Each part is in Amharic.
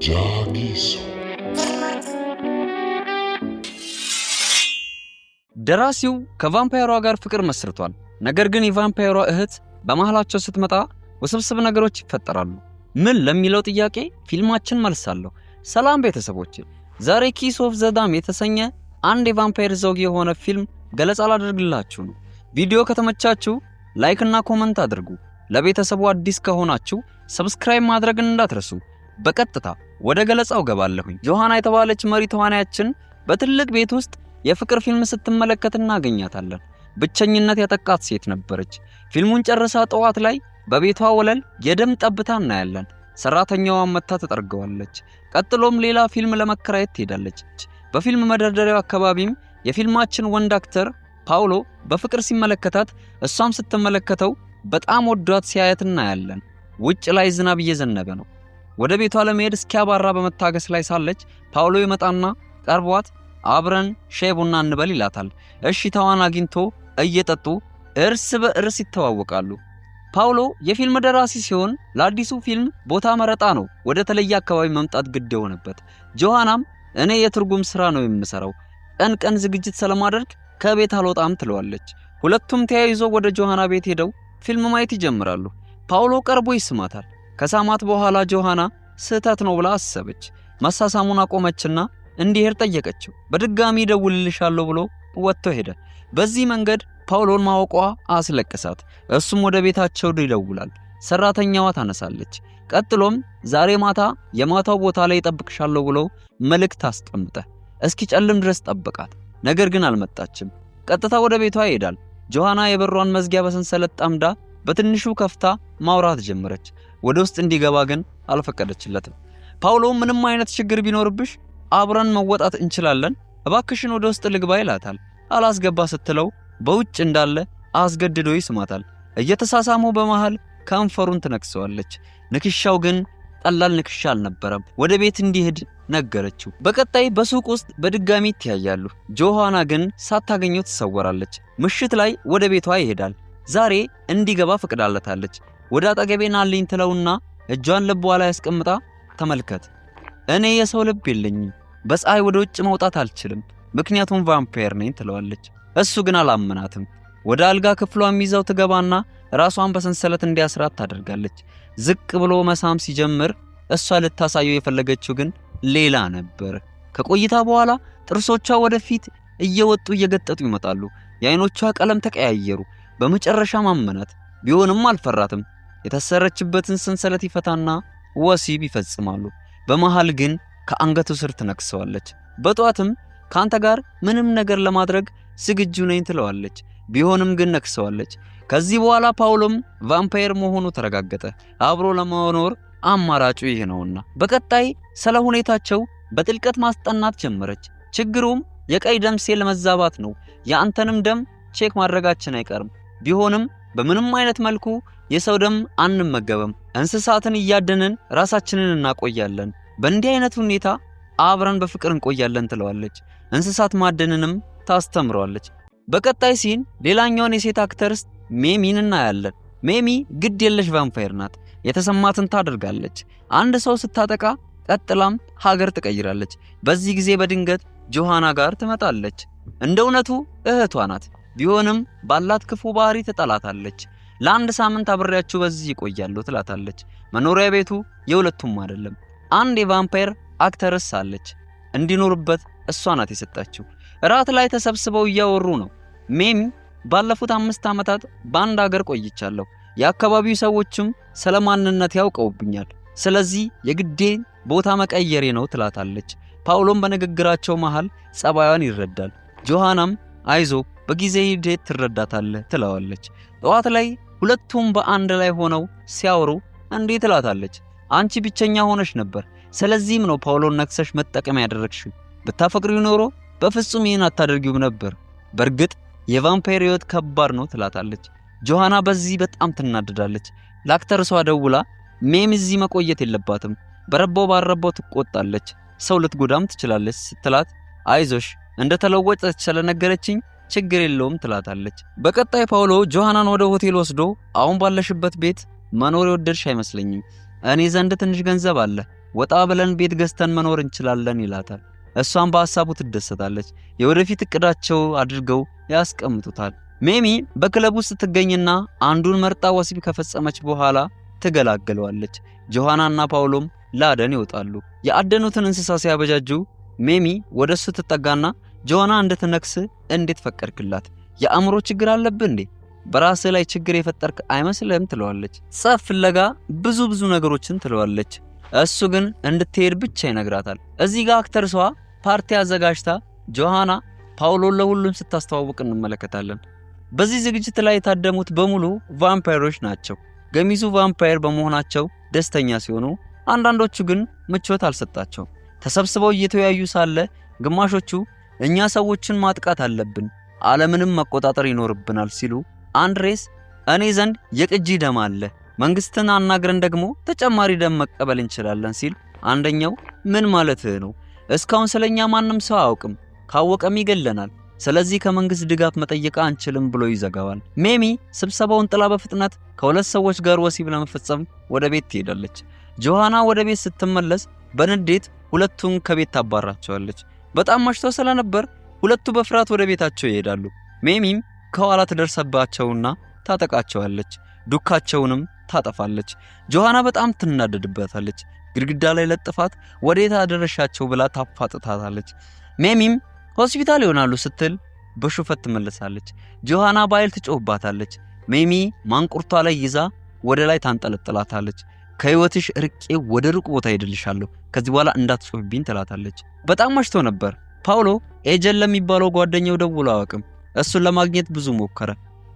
ጃጊሶ ደራሲው ከቫምፓየሯ ጋር ፍቅር መስርቷል። ነገር ግን የቫምፓየሯ እህት በመሃላቸው ስትመጣ ውስብስብ ነገሮች ይፈጠራሉ። ምን ለሚለው ጥያቄ ፊልማችን መልሳለሁ። ሰላም ቤተሰቦች፣ ዛሬ ኪስ ኦፍ ዘ ዳም የተሰኘ አንድ የቫምፓየር ዘውግ የሆነ ፊልም ገለጻ ላደርግላችሁ ነው። ቪዲዮ ከተመቻችሁ ላይክ እና ኮሜንት አድርጉ። ለቤተሰቡ አዲስ ከሆናችሁ ሰብስክራይብ ማድረግን እንዳትረሱ። በቀጥታ ወደ ገለጻው ገባለሁኝ። ጆሃና የተባለች መሪ ተዋናያችን በትልቅ ቤት ውስጥ የፍቅር ፊልም ስትመለከት እናገኛታለን። ብቸኝነት ያጠቃት ሴት ነበረች። ፊልሙን ጨርሳ ጠዋት ላይ በቤቷ ወለል የደም ጠብታ እናያለን። ሰራተኛዋን መታ ተጠርገዋለች። ቀጥሎም ሌላ ፊልም ለመከራየት ትሄዳለች። በፊልም መደርደሪያው አካባቢም የፊልማችን ወንድ አክተር ፓውሎ በፍቅር ሲመለከታት እሷም ስትመለከተው በጣም ወዷት ሲያየት እናያለን። ውጭ ላይ ዝናብ እየዘነበ ነው። ወደ ቤቷ ለመሄድ እስኪያባራ በመታገስ ላይ ሳለች ፓውሎ ይመጣና ቀርቧት አብረን ሻይ ቡና እንበል ይላታል። እሺታዋን አግኝቶ እየጠጡ እርስ በእርስ ይተዋወቃሉ። ፓውሎ የፊልም ደራሲ ሲሆን ለአዲሱ ፊልም ቦታ መረጣ ነው ወደ ተለየ አካባቢ መምጣት ግድ የሆነበት። ጆሃናም እኔ የትርጉም ስራ ነው የምሰራው፣ ቀን ዝግጅት ስለማደርግ ከቤት አልወጣም ትለዋለች። ሁለቱም ተያይዞ ወደ ጆሃና ቤት ሄደው ፊልም ማየት ይጀምራሉ። ፓውሎ ቀርቦ ይስማታል። ከሳማት በኋላ ጆሃና ስህተት ነው ብላ አሰበች። መሳሳሙን አቆመችና እንዲሄድ ጠየቀችው። በድጋሚ ደውልልሻለሁ ብሎ ወጥቶ ሄደ። በዚህ መንገድ ፓውሎን ማወቋ አስለቀሳት። እሱም ወደ ቤታቸው ይደውላል። ሰራተኛዋ ታነሳለች። ቀጥሎም ዛሬ ማታ የማታው ቦታ ላይ እጠብቅሻለሁ ብሎ መልእክት አስቀምጠ እስኪጨልም ድረስ ጠበቃት። ነገር ግን አልመጣችም። ቀጥታ ወደ ቤቷ ይሄዳል። ጆሃና የበሯን መዝጊያ በሰንሰለት ጣምዳ በትንሹ ከፍታ ማውራት ጀመረች። ወደ ውስጥ እንዲገባ ግን አልፈቀደችለትም። ፓውሎ ምንም አይነት ችግር ቢኖርብሽ አብረን መወጣት እንችላለን፣ እባክሽን ወደ ውስጥ ልግባ ይላታል። አላስገባ ስትለው በውጭ እንዳለ አስገድዶ ይስማታል። እየተሳሳሙ በመሃል ከንፈሩን ትነክሰዋለች። ንክሻው ግን ቀላል ንክሻ አልነበረም። ወደ ቤት እንዲሄድ ነገረችው። በቀጣይ በሱቅ ውስጥ በድጋሚ ይተያያሉ። ጆሃና ግን ሳታገኘው ትሰወራለች። ምሽት ላይ ወደ ቤቷ ይሄዳል። ዛሬ እንዲገባ ፈቅዳለታለች። ወደ አጠገቤ ናልኝ ትለውና እጇን ልቧ ላይ ያስቀምጣ ተመልከት፣ እኔ የሰው ልብ የለኝም፣ በፀሐይ ወደ ውጭ መውጣት አልችልም፣ ምክንያቱም ቫምፓየር ነኝ ትለዋለች። እሱ ግን አላመናትም። ወደ አልጋ ክፍሏም ይዘው ትገባና ራሷን በሰንሰለት እንዲያስራት ታደርጋለች። ዝቅ ብሎ መሳም ሲጀምር እሷ ልታሳየው የፈለገችው ግን ሌላ ነበር። ከቆይታ በኋላ ጥርሶቿ ወደፊት እየወጡ እየገጠጡ ይመጣሉ። የአይኖቿ ቀለም ተቀያየሩ። በመጨረሻ ማመናት ቢሆንም አልፈራትም። የታሰረችበትን ሰንሰለት ይፈታና ወሲብ ይፈጽማሉ። በመሃል ግን ከአንገቱ ስር ትነክሰዋለች። በጧትም ካንተ ጋር ምንም ነገር ለማድረግ ዝግጁ ነኝ ትለዋለች። ቢሆንም ግን ነክሰዋለች። ከዚህ በኋላ ፓውሎም ቫምፓየር መሆኑ ተረጋገጠ። አብሮ ለመኖር አማራጩ ይህ ነውና በቀጣይ ስለ ሁኔታቸው በጥልቀት ማስጠናት ጀመረች። ችግሩም የቀይ ደም ሴል መዛባት ነው። የአንተንም ደም ቼክ ማድረጋችን አይቀርም። ቢሆንም በምንም አይነት መልኩ የሰው ደም አንመገብም። እንስሳትን እያደንን ራሳችንን እናቆያለን። በእንዲህ አይነት ሁኔታ አብረን በፍቅር እንቆያለን ትለዋለች። እንስሳት ማደንንም ታስተምረዋለች። በቀጣይ ሲን ሌላኛውን የሴት አክተርስ ሜሚን እናያለን። ሜሚ ግድ የለሽ ቫምፓየር ናት። የተሰማትን ታደርጋለች። አንድ ሰው ስታጠቃ ቀጥላም ሀገር ትቀይራለች። በዚህ ጊዜ በድንገት ጆሃና ጋር ትመጣለች። እንደ እውነቱ እህቷ ናት። ቢሆንም ባላት ክፉ ባህሪ ትጠላታለች። ለአንድ ሳምንት አብሬያችሁ በዚህ ይቆያለሁ ትላታለች። መኖሪያ ቤቱ የሁለቱም አይደለም። አንድ የቫምፓየር አክተርስ አለች። እንዲኖርበት እሷ ናት የሰጣችው። ራት ላይ ተሰብስበው እያወሩ ነው። ሜሚ ባለፉት 5 ዓመታት በአንድ ሀገር ቆይቻለሁ። የአካባቢው ሰዎችም ስለማንነት ያውቀውብኛል። ስለዚህ የግዴን ቦታ መቀየሬ ነው ትላታለች። ፓውሎም በንግግራቸው መሃል ጸባዩን ይረዳል። ጆሃናም አይዞ በጊዜ ሂደት ትረዳታለህ ትለዋለች። ጠዋት ላይ ሁለቱም በአንድ ላይ ሆነው ሲያወሩ እንዲህ ትላታለች፣ አንቺ ብቸኛ ሆነሽ ነበር። ስለዚህም ነው ፓውሎን ነክሰሽ መጠቀም ያደረግሽው። ብታፈቅሪው ኖሮ በፍጹም ይህን አታደርጊውም ነበር። በእርግጥ የቫምፓየር ህይወት ከባድ ነው ትላታለች። ጆሃና በዚህ በጣም ትናደዳለች። ለአክተርሷ ደውላ ሜም እዚህ መቆየት የለባትም፣ በረባው ባረባው ትቆጣለች፣ ሰው ልትጎዳም ትችላለች ስትላት አይዞሽ እንደተለወጠች ስለነገረችኝ ችግር የለውም ትላታለች። በቀጣይ ፓውሎ ጆሃናን ወደ ሆቴል ወስዶ አሁን ባለሽበት ቤት መኖር የወደድሽ አይመስለኝም፣ እኔ ዘንድ ትንሽ ገንዘብ አለ፣ ወጣ ብለን ቤት ገዝተን መኖር እንችላለን ይላታል። እሷም በሐሳቡ ትደሰታለች። የወደፊት እቅዳቸው አድርገው ያስቀምጡታል። ሜሚ በክለብ ውስጥ ትገኝና አንዱን መርጣ ወሲብ ከፈጸመች በኋላ ትገላገለዋለች። ጆሃናና ፓውሎም ላደን ይወጣሉ። የአደኑትን እንስሳ ሲያበጃጁ ሜሚ ወደሱ ትጠጋና ጆሃና እንድትነክስ እንዴት ፈቀድክላት? የአእምሮ ችግር አለብህ እንዴ? በራስህ ላይ ችግር የፈጠርክ አይመስልህም? ትለዋለች። ጸብ ፍለጋ ብዙ ነገሮችን ትለዋለች። እሱ ግን እንድትሄድ ብቻ ይነግራታል። እዚህ ጋር አክተርሷ ፓርቲ አዘጋጅታ ጆሃና ፓውሎን ለሁሉም ስታስተዋውቅ እንመለከታለን። በዚህ ዝግጅት ላይ የታደሙት በሙሉ ቫምፓየሮች ናቸው። ገሚሱ ቫምፓየር በመሆናቸው ደስተኛ ሲሆኑ፣ አንዳንዶቹ ግን ምቾት አልሰጣቸውም። ተሰብስበው እየተወያዩ ሳለ ግማሾቹ እኛ ሰዎችን ማጥቃት አለብን፣ ዓለምንም መቆጣጠር ይኖርብናል ሲሉ፣ አንድሬስ እኔ ዘንድ የቅጂ ደም አለ፣ መንግስትን አናግረን ደግሞ ተጨማሪ ደም መቀበል እንችላለን ሲል፣ አንደኛው ምን ማለትህ ነው? እስካሁን ስለኛ ማንም ሰው አያውቅም፣ ካወቀም ይገለናል፣ ስለዚህ ከመንግስት ድጋፍ መጠየቅ አንችልም ብሎ ይዘጋዋል። ሜሚ ስብሰባውን ጥላ በፍጥነት ከሁለት ሰዎች ጋር ወሲብ ለመፈጸም ወደ ቤት ትሄዳለች። ጆሃና ወደ ቤት ስትመለስ በንዴት ሁለቱን ከቤት ታባራቸዋለች። በጣም መሽቶ ስለነበር ሁለቱ በፍርሃት ወደ ቤታቸው ይሄዳሉ። ሜሚም ከኋላ ትደርሰባቸውና ታጠቃቸዋለች። ዱካቸውንም ታጠፋለች። ጆሃና በጣም ትናደድበታለች። ግድግዳ ላይ ለጥፋት ወዴት አደረሻቸው ብላ ታፋጥታታለች። ሜሚም ሆስፒታል ይሆናሉ ስትል በሹፈት ትመለሳለች። ጆሃና ባይል ትጮህባታለች። ሜሚ ማንቁርቷ ላይ ይዛ ወደ ላይ ታንጠለጥላታለች። ከህይወትሽ ርቄ ወደ ሩቅ ቦታ ሄድልሻለሁ፣ ከዚህ በኋላ እንዳትጮህብኝ ትላታለች። በጣም መሽቶ ነበር። ፓውሎ ኤጀን ለሚባለው ጓደኛው ደውሎ አያውቅም። እሱን ለማግኘት ብዙ ሞከረ፣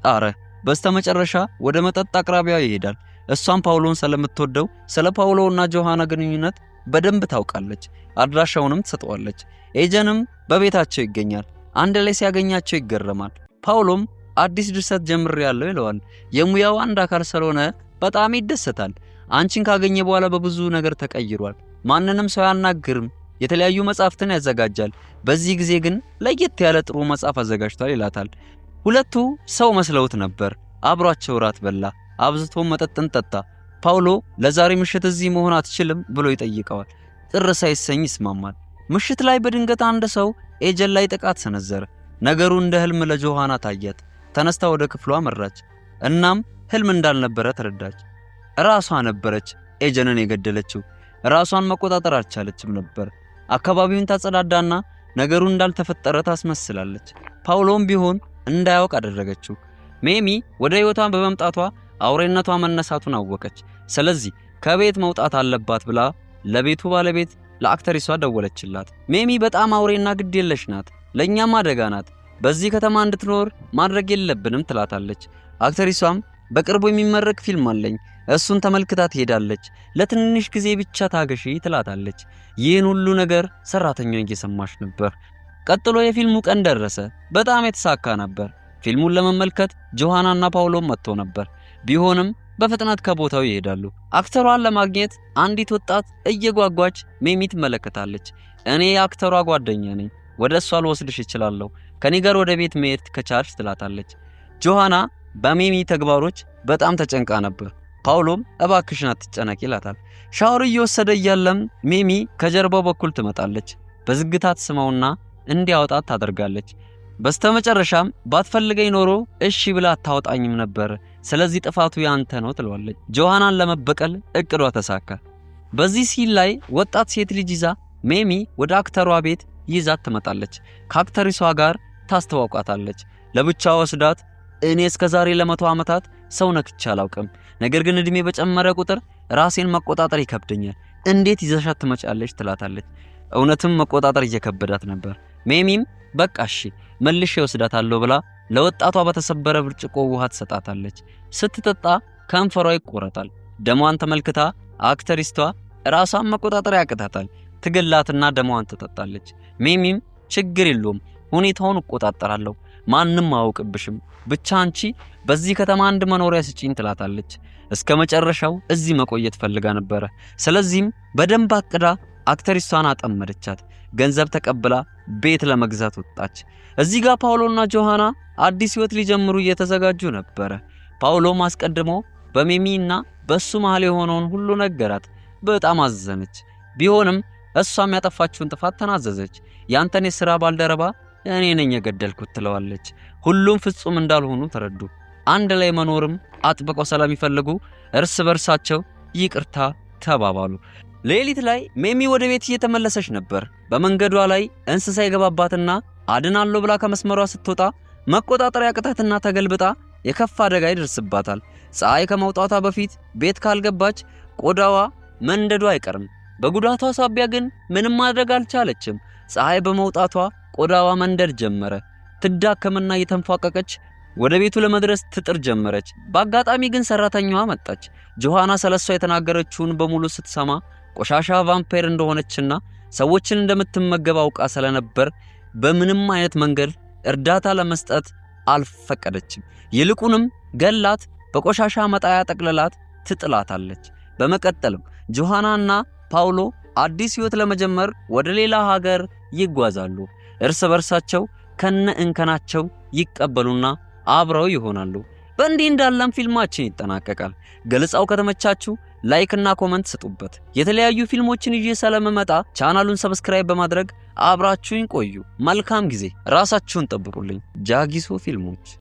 ጣረ። በስተመጨረሻ ወደ መጠጥ አቅራቢያ ይሄዳል። እሷም ፓውሎን ስለምትወደው ስለ ፓውሎና ጆሃና ግንኙነት በደንብ ታውቃለች። አድራሻውንም ትሰጠዋለች። ኤጀንም በቤታቸው ይገኛል። አንድ ላይ ሲያገኛቸው ይገረማል። ፓውሎም አዲስ ድርሰት ጀምሬያለሁ ይለዋል። የሙያው አንድ አካል ስለሆነ በጣም ይደሰታል። አንቺን ካገኘ በኋላ በብዙ ነገር ተቀይሯል። ማንንም ሰው ያናግርም፣ የተለያዩ መጻፍትን ያዘጋጃል። በዚህ ጊዜ ግን ለየት ያለ ጥሩ መጽሐፍ አዘጋጅቷል ይላታል። ሁለቱ ሰው መስለውት ነበር። አብሯቸው ራት በላ፣ አብዝቶ መጠጥን ጠጣ። ፓውሎ ለዛሬ ምሽት እዚህ መሆን አትችልም ብሎ ይጠይቀዋል። ጥር ሳይሰኝ ይስማማል። ምሽት ላይ በድንገት አንድ ሰው ኤጀን ላይ ጥቃት ሰነዘረ። ነገሩ እንደ ህልም ለጆሃና ታያት። ተነስታ ወደ ክፍሏ መራች። እናም ህልም እንዳልነበረ ተረዳች። ራሷ ነበረች ኤጀንን የገደለችው። ራሷን መቆጣጠር አልቻለችም ነበር። አካባቢውን ታጸዳዳና ነገሩ እንዳልተፈጠረ ታስመስላለች። ፓውሎም ቢሆን እንዳያውቅ አደረገችው። ሜሚ ወደ ህይወቷ በመምጣቷ አውሬነቷ መነሳቱን አወቀች። ስለዚህ ከቤት መውጣት አለባት ብላ ለቤቱ ባለቤት ለአክተሪሷ ደወለችላት። ሜሚ በጣም አውሬና ግድ የለሽ ናት፣ ለኛም አደጋ ናት። በዚህ ከተማ እንድትኖር ማድረግ የለብንም ትላታለች። አክተሪሷም በቅርቡ የሚመረቅ ፊልም አለኝ፣ እሱን ተመልክታ ትሄዳለች። ለትንሽ ጊዜ ብቻ ታገሺ ትላታለች። ይህን ሁሉ ነገር ሰራተኛው እየሰማች ነበር። ቀጥሎ የፊልሙ ቀን ደረሰ። በጣም የተሳካ ነበር። ፊልሙን ለመመልከት ጆሃናና ፓውሎም መጥተው ነበር። ቢሆንም በፍጥነት ከቦታው ይሄዳሉ። አክተሯን ለማግኘት አንዲት ወጣት እየጓጓች ሜሚ ትመለከታለች። እኔ የአክተሯ ጓደኛ ነኝ፣ ወደ እሷ ልወስድሽ እችላለሁ፣ ከኔ ጋር ወደ ቤት መሄድ ከቻልሽ ትላታለች። ጆሃና በሜሚ ተግባሮች በጣም ተጨንቃ ነበር። ፓውሎም እባክሽን አትጨነቂ ይላታል። ሻወር እየወሰደ እያለም ሜሚ ከጀርባው በኩል ትመጣለች። በዝግታ ትስመውና እንዲያወጣት ታደርጋለች። በስተመጨረሻም ባትፈልገኝ ኖሮ እሺ ብላ አታወጣኝም ነበር፣ ስለዚህ ጥፋቱ ያንተ ነው ትለዋለች። ጆሃናን ለመበቀል እቅዷ ተሳካ። በዚህ ሲል ላይ ወጣት ሴት ልጅ ይዛ ሜሚ ወደ አክተሯ ቤት ይዛት ትመጣለች። ከአክተሪሷ ጋር ታስተዋውቃታለች። ለብቻዋ ወስዳት እኔ እስከዛሬ ለ100 ዓመታት ሰው ነክቼ አላውቅም፣ ነገር ግን እድሜ በጨመረ ቁጥር ራሴን መቆጣጠር ይከብደኛል፣ እንዴት ይዘሻት ትመጫለች ትላታለች። እውነትም መቆጣጠር እየከበዳት ነበር። ሜሚም በቃ እሺ መልሼ ወስዳታለሁ ብላ ለወጣቷ በተሰበረ ብርጭቆ ውሃ ትሰጣታለች። ስትጠጣ ከንፈሯ ይቆረጣል። ደሟን ተመልክታ አክተሪስቷ ራሷን መቆጣጠር ያቅታታል። ትገላትና ደሟን ትጠጣለች። ሜሚም ችግር የለውም ሁኔታውን እቆጣጠራለሁ፣ ማንም አያውቅብሽም፣ ብቻ አንቺ በዚህ ከተማ አንድ መኖሪያ ስጪኝ ትላታለች። እስከ መጨረሻው እዚህ መቆየት ፈልጋ ነበር። ስለዚህም በደንብ አቅዳ አክተሪስቷን አጠመደቻት። ገንዘብ ተቀብላ ቤት ለመግዛት ወጣች። እዚህ ጋር ፓውሎና ጆሃና አዲስ ህይወት ሊጀምሩ እየተዘጋጁ ነበር። ፓውሎም አስቀድሞ በሜሚና በሱ መሃል የሆነውን ሁሉ ነገራት። በጣም አዘነች። ቢሆንም እሷም ያጠፋችውን ጥፋት ተናዘዘች። ያንተን የሥራ ባልደረባ እኔ ነኝ የገደልኩት ትለዋለች። ሁሉም ፍጹም እንዳልሆኑ ተረዱ። አንድ ላይ መኖርም አጥብቀው ሰላም ይፈልጉ እርስ በርሳቸው ይቅርታ ተባባሉ። ሌሊት ላይ ሜሚ ወደ ቤት እየተመለሰች ነበር። በመንገዷ ላይ እንስሳ ይገባባትና አድናለሁ ብላ ከመስመሯ ስትወጣ መቆጣጠር ያቅታትና ተገልብጣ የከፋ አደጋ ይደርስባታል። ፀሐይ ከመውጣቷ በፊት ቤት ካልገባች ቆዳዋ መንደዱ አይቀርም። በጉዳቷ ሳቢያ ግን ምንም ማድረግ አልቻለችም። ፀሐይ በመውጣቷ ቆዳዋ መንደድ ጀመረ። ትዳከምና እየተንፏቀቀች ወደ ቤቱ ለመድረስ ትጥር ጀመረች። በአጋጣሚ ግን ሰራተኛዋ መጣች። ጆሃና ስለሷ የተናገረችውን በሙሉ ስትሰማ ቆሻሻ ቫምፓየር እንደሆነችና ሰዎችን እንደምትመገብ አውቃ ስለነበር በምንም አይነት መንገድ እርዳታ ለመስጠት አልፈቀደችም። ይልቁንም ገላት በቆሻሻ መጣያ ጠቅልላት ትጥላታለች። በመቀጠልም ጆሃናና ፓውሎ አዲስ ህይወት ለመጀመር ወደ ሌላ ሀገር ይጓዛሉ። እርስ በርሳቸው ከነ እንከናቸው ይቀበሉና አብረው ይሆናሉ። በእንዲህ እንዳለም ፊልማችን ይጠናቀቃል። ገለጻው ከተመቻችሁ ላይክ እና ኮሜንት ስጡበት። የተለያዩ ፊልሞችን ይዤ ስለምመጣ ቻናሉን ሰብስክራይብ በማድረግ አብራችሁኝ ቆዩ። መልካም ጊዜ። ራሳችሁን ጠብቁልኝ። ጃጊሶ ፊልሞች